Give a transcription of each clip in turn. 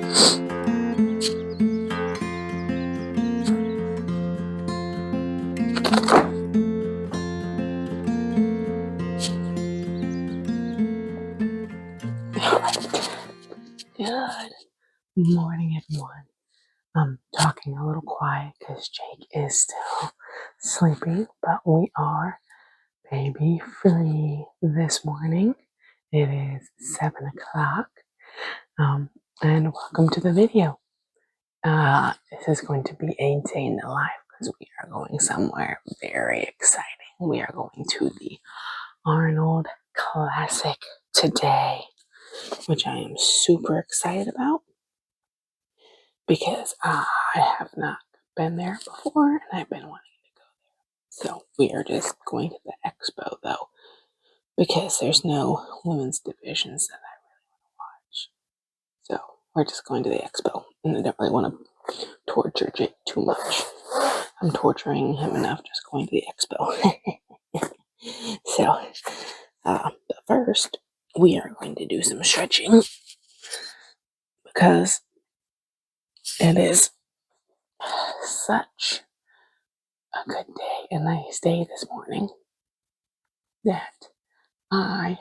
Good morning, everyone. I'm talking a little quiet because Jake is still sleeping, but we are baby free this morning. It is 7 o'clock. And welcome to the video. This is going to be a day in the life because we are going somewhere very exciting. We are going to the Arnold Classic today, which I am super excited about because I have not been there before and I've been wanting to go there. So we are just going to the Expo though, because there's no women's divisions that I really want to watch. So we're just going to the Expo, and I don't really want to torture Jake too much. I'm torturing him enough just going to the Expo. So, but first, we are going to do some stretching because it is such a good day, a nice day this morning that I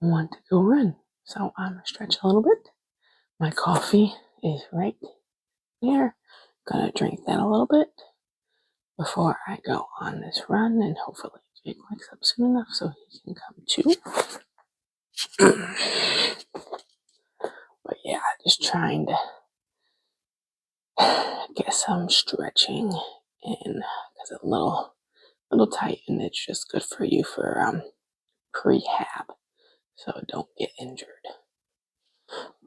want to go run. So I'm going to stretch a little bit. My coffee is right there. Gonna drink that a little bit before I go on this run, and hopefully Jake wakes up soon enough so he can come too. But yeah, just trying to get some stretching in because it's a little tight, and it's just good for you for prehab, so don't get injured.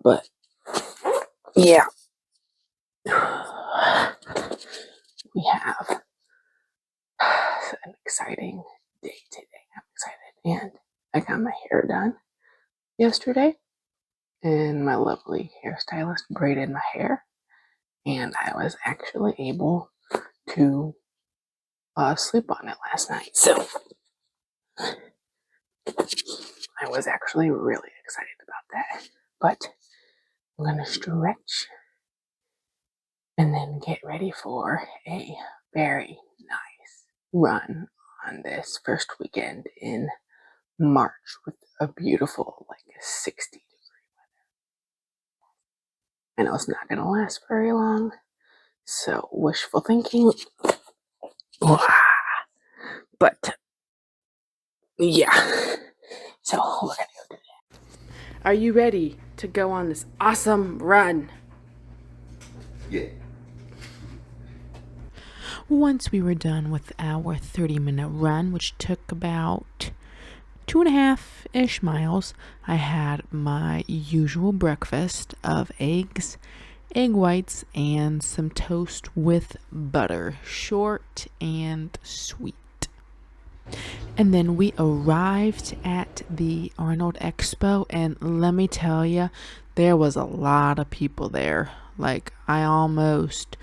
But yeah, we have an exciting day today. I'm excited, and I got my hair done yesterday, and my lovely hairstylist braided my hair, and I was actually able to sleep on it last night. So I was actually really excited about that. But I'm gonna stretch and then get ready for a very nice run on this first weekend in March with a beautiful 60 degree weather. I know it's not gonna last very long, so wishful thinking. But yeah, so we're gonna go do that. Are you ready to go on this awesome run? Yeah. Once we were done with our 30-minute run, which took about 2.5-ish miles, I had my usual breakfast of eggs, egg whites, and some toast with butter, short and sweet. And then we arrived at the Arnold Expo, and let me tell you, there was a lot of people there. I almost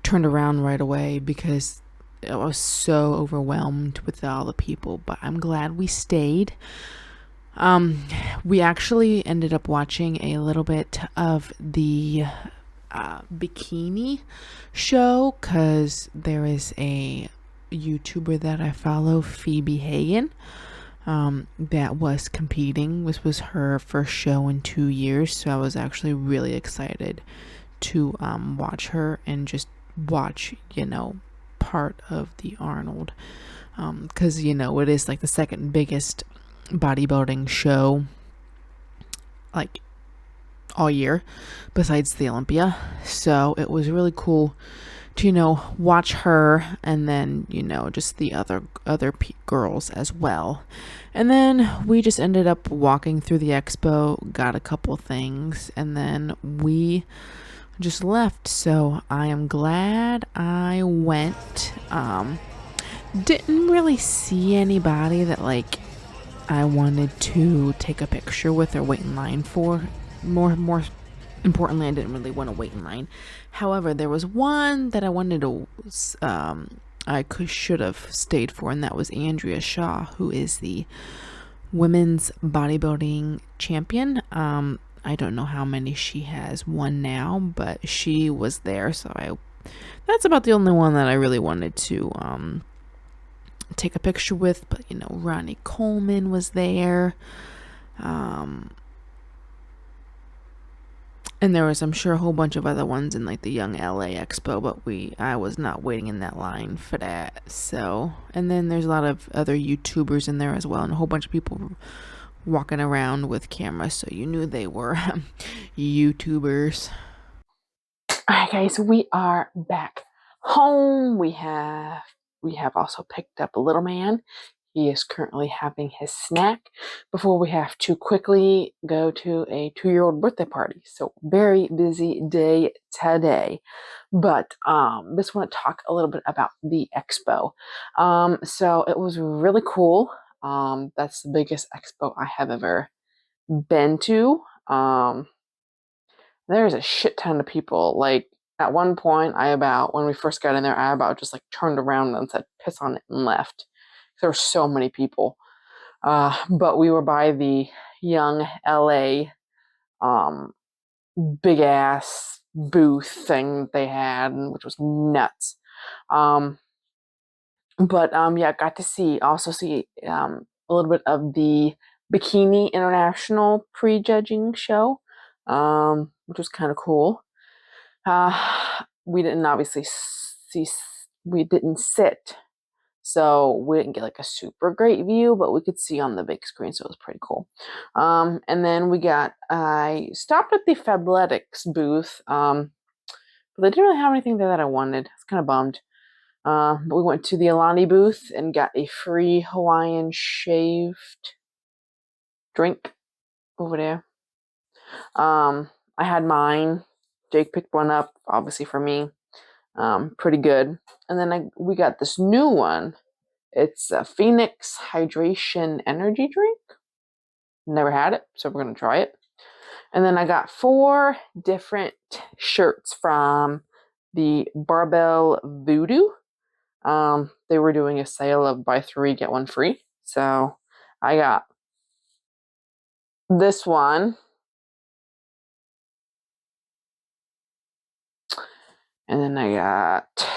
turned around right away because I was so overwhelmed with all the people, but I'm glad we stayed. We actually ended up watching a little bit of the bikini show because there is a YouTuber that I follow, Phoebe Hagen, that was competing. This was her first show in 2 years, so I was actually really excited to watch her and just watch part of the Arnold, because it is the second biggest bodybuilding show all year besides the Olympia. So it was really cool to watch her, and then just the other girls as well. And then we just ended up walking through the expo, got a couple things, and then we just left. So I am glad I went. Didn't really see anybody that I wanted to take a picture with or wait in line for. More importantly, I didn't really want to wait in line. However, there was one that I wanted to should have stayed for, and that was Andrea Shaw, who is the women's bodybuilding champion. I don't know how many she has won now, but she was there. So that's about the only one that I really wanted to take a picture with. But Ronnie Coleman was there. And there was, I'm sure, a whole bunch of other ones in like the Young LA Expo, but I was not waiting in that line for that. So, and then there's a lot of other YouTubers in there as well, and a whole bunch of people walking around with cameras, so you knew they were YouTubers. All right, guys, we are back home. We have also picked up a little man. He is currently having his snack before we have to quickly go to a 2-year-old birthday party. So very busy day today. But just want to talk a little bit about the expo. So it was really cool. That's the biggest expo I have ever been to. There's a shit ton of people. Like at one point, when we first got in there, I about just like turned around and said, piss on it and left. There were so many people. But we were by the Young LA big ass booth thing they had, which was nuts. Yeah, got to also see a little bit of the Bikini International prejudging show, which was kind of cool. We didn't obviously we didn't sit, so we didn't get like a super great view, but we could see on the big screen, so it was pretty cool. And then I stopped at the Fabletics booth, but they didn't really have anything there that I wanted. I was kind of bummed. But we went to the Alani booth and got a free Hawaiian shaved drink over there. I had mine. Jake picked one up, obviously for me. Pretty good. And then we got this new one. It's a Phoenix Hydration Energy Drink. Never had it, so we're going to try it. And then I got 4 different shirts from the Barbell Voodoo. They were doing a sale of buy 3, get 1 free. So I got this one. And then I got,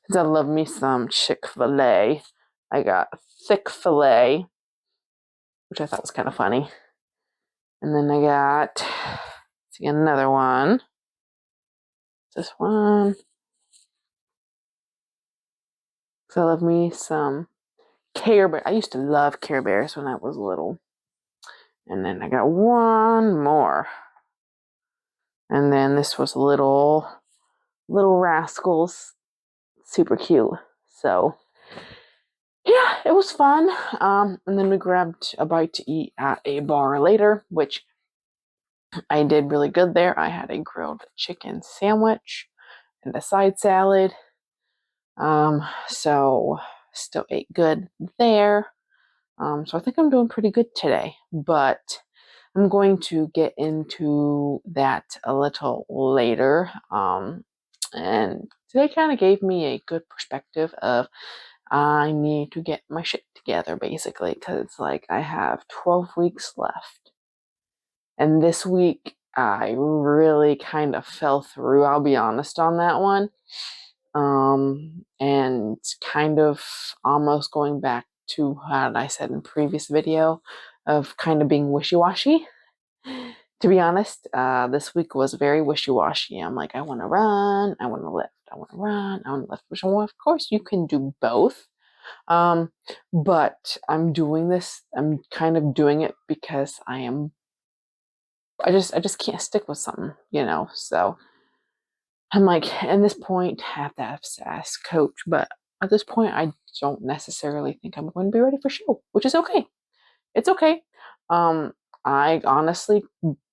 since I love me some Chick-fil-A, I got thick filet, which I thought was kind of funny. And then I got, see, another one. This one. So I love me some Care Bears. I used to love Care Bears when I was little. And then I got one more. And then this was Little Rascals. Super cute. So yeah, it was fun. And then we grabbed a bite to eat at a bar later, which I did really good there. I had a grilled chicken sandwich and a side salad. So still ate good there. So I think I'm doing pretty good today, but I'm going to get into that a little later. And today kind of gave me a good perspective of I need to get my shit together, basically, because it's like I have 12 weeks left. And this week, I really kind of fell through, I'll be honest on that one. And kind of almost going back to what I said in previous video of kind of being wishy-washy. To be honest, this week was very wishy-washy. I'm like, I want to run, I want to lift, I want to run, I want to lift, which of course you can do both. But I'm kind of doing it because I just can't stick with something, so I'm like, at this point, I have to ask coach, but at this point, I don't necessarily think I'm going to be ready for show, which is okay. It's okay. I honestly,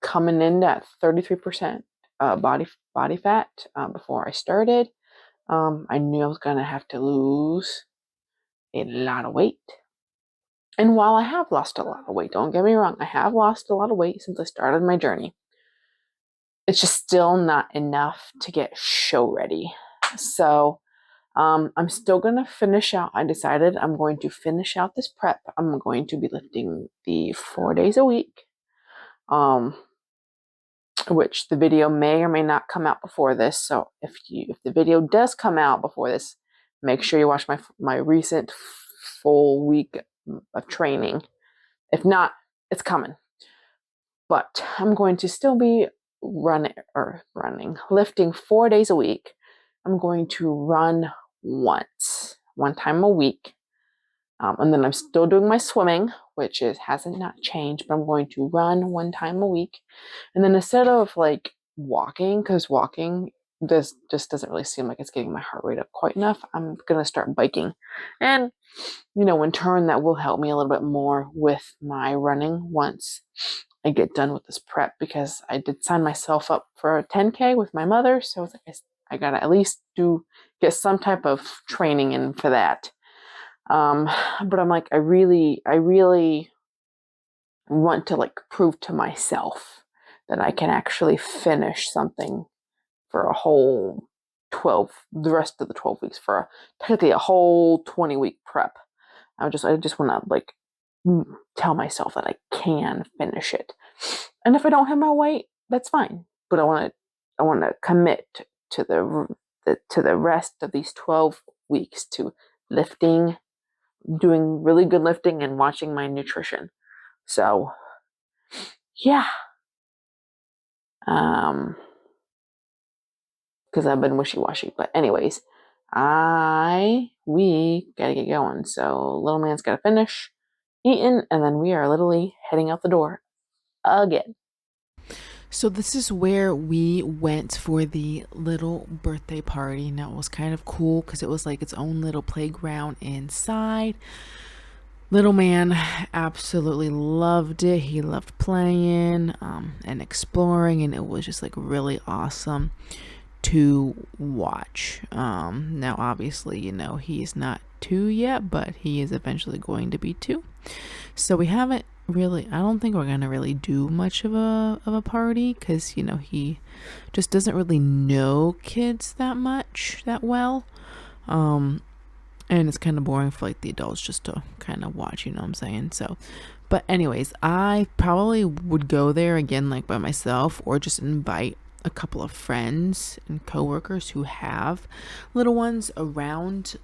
coming in at 33% body fat before I started, I knew I was going to have to lose a lot of weight. And while I have lost a lot of weight, don't get me wrong, I have lost a lot of weight since I started my journey. It's just still not enough to get show ready. So I'm still going to finish out. I decided I'm going to finish out this prep. I'm going to be lifting the 4 days a week. which the video may or may not come out before this. So if the video does come out before this, make sure you watch my recent full week of training. If not, it's coming. But I'm going to still be lifting 4 days a week. I'm going to run one time a week. And then I'm still doing my swimming, which hasn't not changed, but I'm going to run one time a week. And then instead of like walking, because walking just doesn't really seem like it's getting my heart rate up quite enough, I'm going to start biking. And, in turn, that will help me a little bit more with my running once I get done with this prep, because I did sign myself up for a 10K with my mother. So it's like I got to at least get some type of training in for that. But I'm like, I really want to like prove to myself that I can actually finish something for a whole the rest of the 12 weeks, for technically a whole 20-week prep. I just want to like tell myself that I can finish it. And if I don't have my weight, that's fine. But I want to commit to the rest of these 12 weeks to lifting, doing really good lifting, and watching my nutrition. So, yeah. Because I've been wishy-washy. But anyways, we gotta get going. So little man's gotta finish eating, and then we are literally heading out the door again. So this is where we went for the little birthday party. Now it was kind of cool because it was like its own little playground inside. Little man absolutely loved it. He loved playing and exploring, and it was just like really awesome to watch. Now obviously, he's not 2 yet, but he is eventually going to be 2. So we haven't really, I don't think we're gonna really do much of a party, because he just doesn't really know kids that well. And it's kind of boring for like the adults just to kind of watch, what I'm saying? So, but anyways, I probably would go there again, like by myself, or just invite a couple of friends and coworkers who have little ones around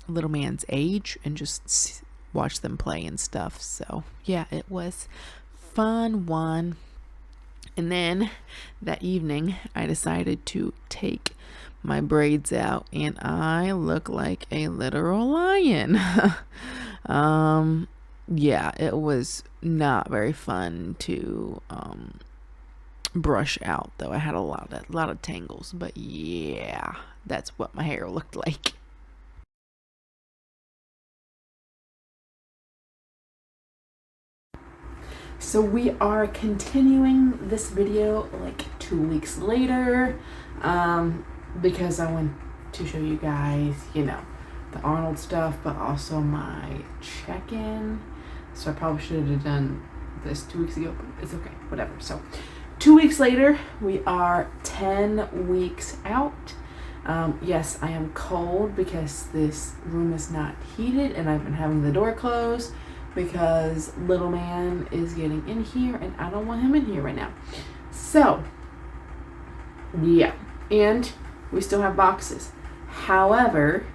little man's age, and just watch them play and stuff. So yeah, it was fun one. And then that evening I decided to take my braids out, and I look like a literal lion. Yeah, it was not very fun to brush out, though. I had a lot of tangles, but yeah, that's what my hair looked like. So we are continuing this video like 2 weeks later, because I want to show you guys, the Arnold stuff, but also my check-in. So I probably should have done this 2 weeks ago, but it's okay, whatever. So 2 weeks later, we are 10 weeks out. Yes, I am cold because this room is not heated, and I've been having the door closed because little man is getting in here, and I don't want him in here right now. So, yeah, and we still have boxes. However,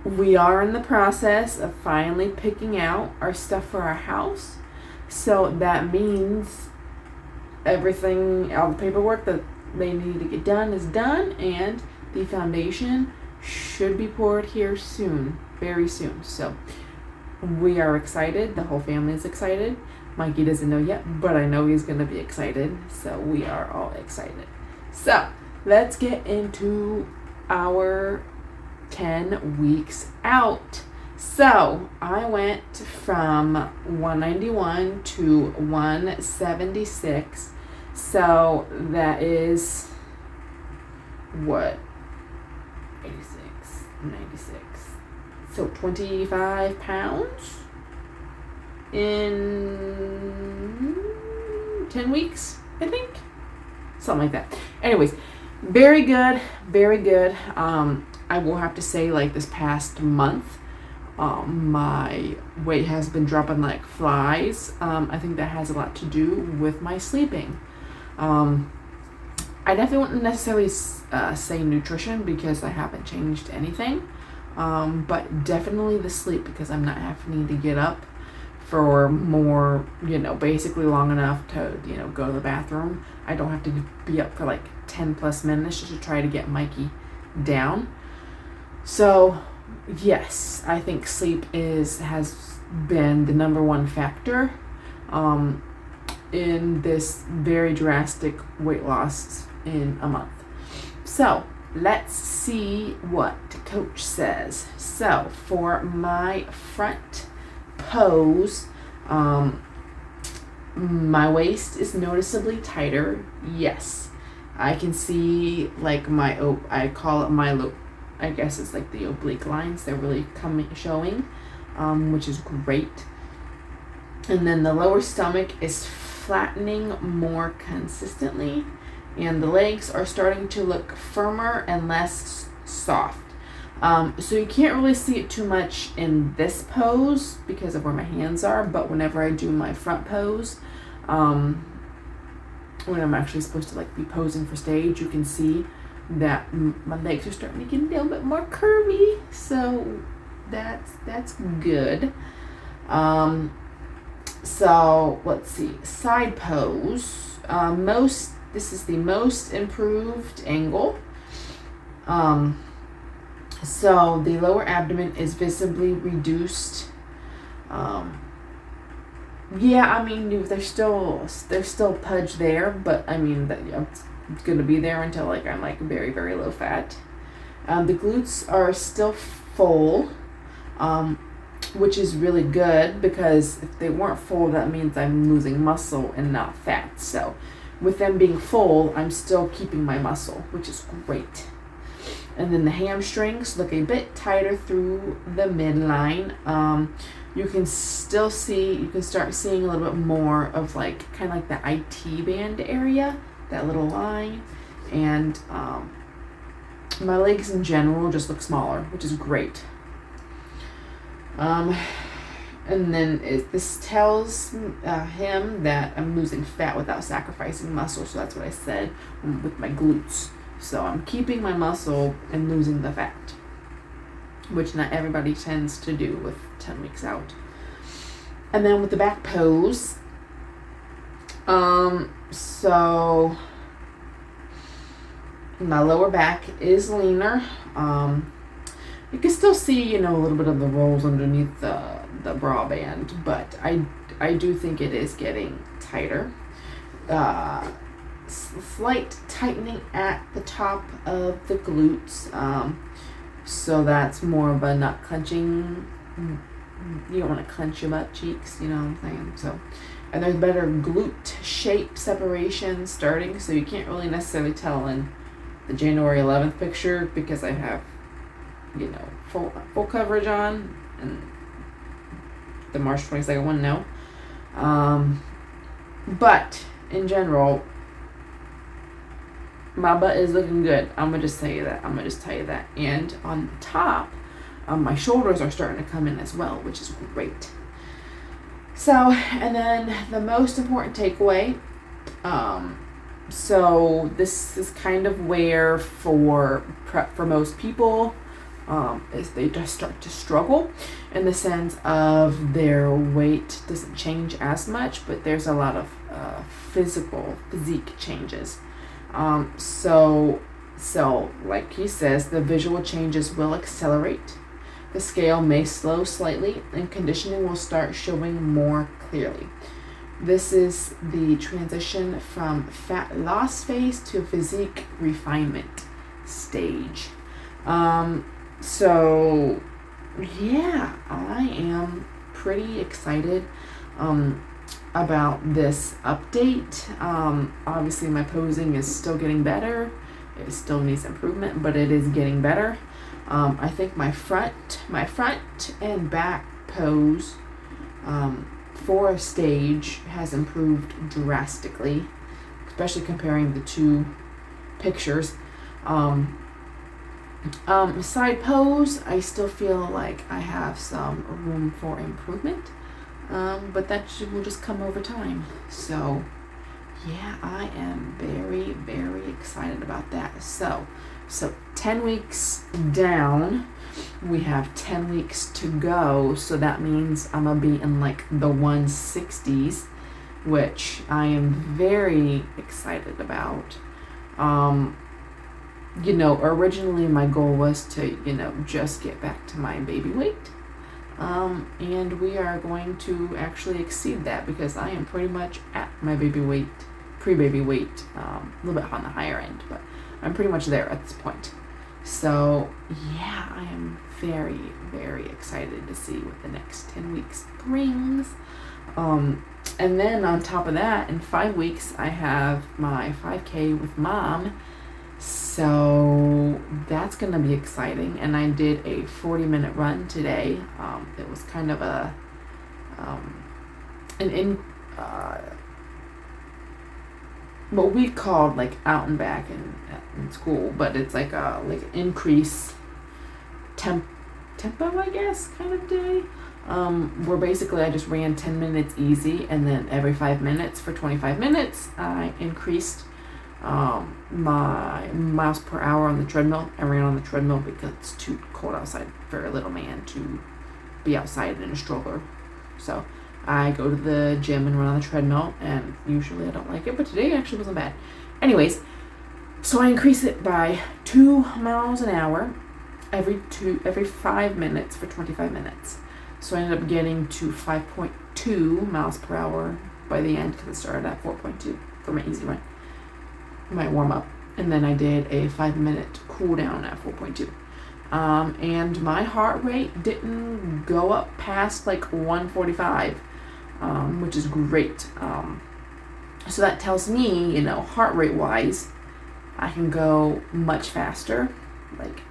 we are in the process of finally picking out our stuff for our house. So that means everything, all the paperwork that they need to get done is done, and the foundation should be poured here soon, very soon. So we are excited. The whole family is excited. Mikey doesn't know yet, but I know he's going to be excited. So we are all excited. So let's get into our 10 weeks out. So I went from 191 to 176. So that is what? 86, 96. So 25 pounds in 10 weeks, I think. Something like that. Anyways, very good, very good. I will have to say, like, this past month, My weight has been dropping like flies. I think that has a lot to do with my sleeping. I definitely wouldn't necessarily say nutrition because I haven't changed anything, but definitely the sleep because I'm not having to get up for more, basically long enough to, go to the bathroom. I don't have to be up for like 10 plus minutes just to try to get Mikey down. So, yes, I think sleep has been the number one factor in this very drastic weight loss in a month. So, let's see what Coach says. So, for my front pose, my waist is noticeably tighter. Yes, I can see like I call it I guess it's like the oblique lines. They're really showing, which is great. And then the lower stomach is flattening more consistently, and the legs are starting to look firmer and less soft. So you can't really see it too much in this pose because of where my hands are, but whenever I do my front pose, when I'm actually supposed to like be posing for stage, you can see that my legs are starting to get a little bit more curvy. So that's good. So let's see, side pose. This is the most improved angle. So the lower abdomen is visibly reduced. There's still pudge there, but I mean it's gonna be there until like I'm like very, very low fat. The glutes are still full, which is really good because if they weren't full, that means I'm losing muscle and not fat. So with them being full, I'm still keeping my muscle, which is great. And then the hamstrings look a bit tighter through the midline. You can start seeing a little bit more of like kind of like the IT band area, that little line. And my legs in general just look smaller, which is great. And then this tells him that I'm losing fat without sacrificing muscle. So that's what I said with my glutes. So I'm keeping my muscle and losing the fat, which not everybody tends to do with 10 weeks out. And then with the back pose, so my lower back is leaner. You can still see, a little bit of the rolls underneath the bra band, but I do think it is getting tighter. Slight tightening at the top of the glutes, so that's more of a not clenching. You don't want to clench your butt cheeks, you know what I'm saying? So, and there's better glute shape separation starting, so you can't really necessarily tell in the January 11th picture because I have, full coverage on, and the March 22nd one, no. But in general, my butt is looking good. I'm gonna just tell you that. And on the top, my shoulders are starting to come in as well, which is great. So, and then the most important takeaway. So this is kind of where for most people, is they just start to struggle in the sense of their weight doesn't change as much, but there's a lot of physique changes. So like he says, the visual changes will accelerate. The scale may slow slightly, and conditioning will start showing more clearly. This is the transition from fat loss phase to physique refinement stage. So yeah, I am pretty excited about this update. Obviously my posing is still getting better. It still needs improvement, but it is getting better. I think my front and back pose for a stage has improved drastically, especially comparing the two pictures. Side pose, I still feel like I have some room for improvement, but will just come over time. So, yeah, I am very, very excited about that. So 10 weeks down, we have 10 weeks to go. So that means I'm gonna be in like the 160s, which I am very excited about. Originally my goal was to, just get back to my baby weight. And we are going to actually exceed that because I am pretty much at my baby weight, pre-baby weight, a little bit on the higher end, but I'm pretty much there at this point. So yeah, I am very, very excited to see what the next 10 weeks brings. And then on top of that, in 5 weeks, I have my 5K with mom. So that's going to be exciting. And I did a 40-minute run today. It was kind of what we called like out and back in school, but it's like an increase tempo, I guess, kind of day. Where basically I just ran 10 minutes easy, and then every 5 minutes for 25 minutes, I increased my miles per hour on the treadmill. I ran on the treadmill because it's too cold outside for a little man to be outside in a stroller. So I go to the gym and run on the treadmill, and usually I don't like it, but today actually wasn't bad. Anyways, so I increase it by 2 miles an hour every 5 minutes for 25 minutes. So I ended up getting to 5.2 miles per hour by the end, because it started at 4.2 for my easy run, my warm up. And then I did a 5-minute cool down at 4.2. And my heart rate didn't go up past like 145, which is great. So that tells me, heart rate wise, I can go much faster, like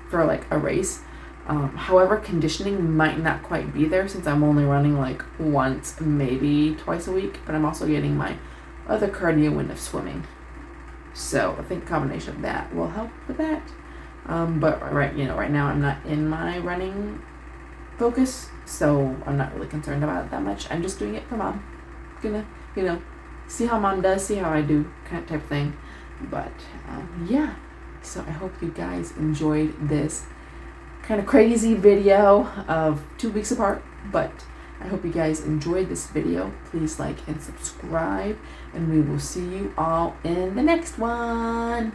for like a race. However, conditioning might not quite be there since I'm only running like once, maybe twice a week, but I'm also getting my other cardio in of swimming. So I think a combination of that will help with that. But right now I'm not in my running focus, so I'm not really concerned about it that much. I'm just doing it for mom. Gonna, see how mom does, see how I do, kind of type of thing. But yeah, so I hope you guys enjoyed this kind of crazy video of 2 weeks apart, but I hope you guys enjoyed this video. Please like and subscribe, and we will see you all in the next one.